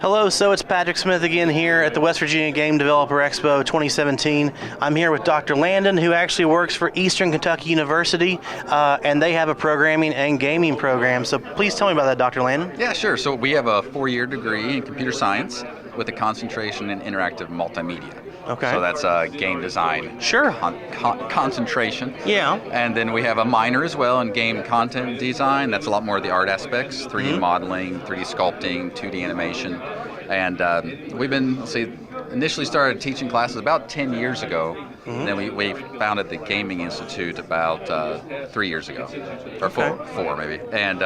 Hello, so it's Patrick Smith again here at the West Virginia Game Developer Expo 2017. I'm here with Dr. Landon, who actually works for Eastern Kentucky University, and they have a programming and gaming program. So please tell me about that, Dr. Landon. Yeah, sure. So we have a 4-year degree in computer science with a concentration in interactive multimedia. Okay. So that's game design. Sure. Concentration. Yeah. And then we have a minor as well in game content design. That's a lot more of the art aspects, 3D modeling, 3D sculpting, 2D animation. And we've been, initially started teaching classes about 10 years ago. And then we founded the Gaming Institute about 3 years ago, or four maybe. And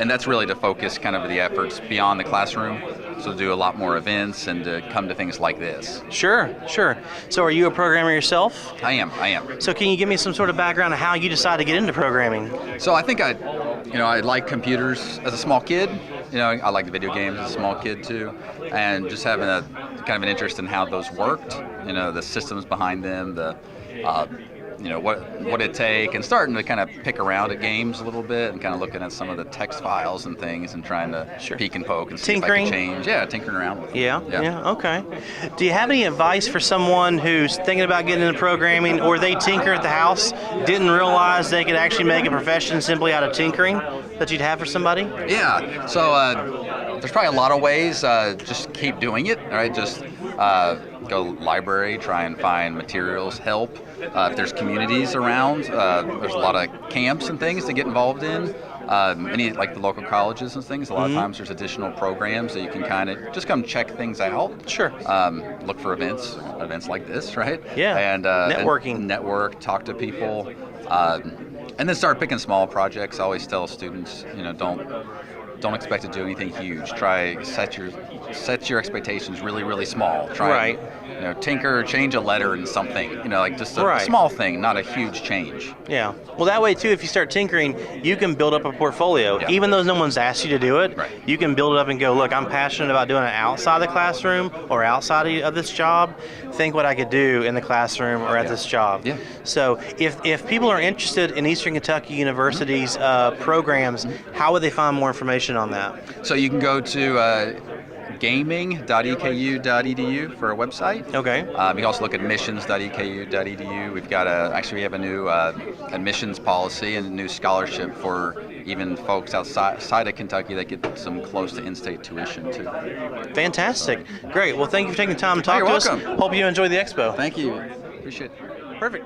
that's really to focus kind of the efforts beyond the classroom. So to do a lot more events and to come to things like this. Sure. So are you a programmer yourself? I am. So can you give me some sort of background of how you decided to get into programming? So I think I liked computers as a small kid. I liked video games as a small kid too, and just having a kind of an interest in how those worked. The systems behind them, what it take, and starting to kind of pick around at games a little bit and kind of looking at some of the text files and things and trying to peek and poke and see tinkering. If I could change. Yeah, tinkering around with it. Yeah, okay. Do you have any advice for someone who's thinking about getting into programming, or they tinker at the house, didn't realize they could actually make a profession simply out of tinkering, that you'd have for somebody? Yeah, so there's probably a lot of ways. Just keep doing it, all right? Just go library, try and find materials, help. If there's communities around, there's a lot of camps and things to get involved in. Any like the local colleges and things, a lot of times there's additional programs that you can kind of just come check things out. Sure. Look for events like this, right? Yeah. And networking. Network, talk to people, and then start picking small projects. I always tell students, don't expect to do anything huge. Try set your expectations really, really small. Try tinker, change a letter in something. Like just a small thing, not a huge change. Yeah. Well, that way too, if you start tinkering, you can build up a portfolio. Yeah. Even though no one's asked you to do it, you can build it up and go, look, I'm passionate about doing it outside the classroom or outside of this job. Think what I could do in the classroom or at this job. Yeah. So if people are interested in Eastern Kentucky University's programs, how would they find more information on that? So you can go to gaming.eku.edu for a website. Okay. You can also look at admissions.eku.edu. We have a new admissions policy and a new scholarship for even folks outside of Kentucky that get some close to in-state tuition too. Fantastic. Great. Well, thank you for taking the time to talk to us. You're welcome. Hope you enjoy the expo. Thank you. Appreciate it. Perfect.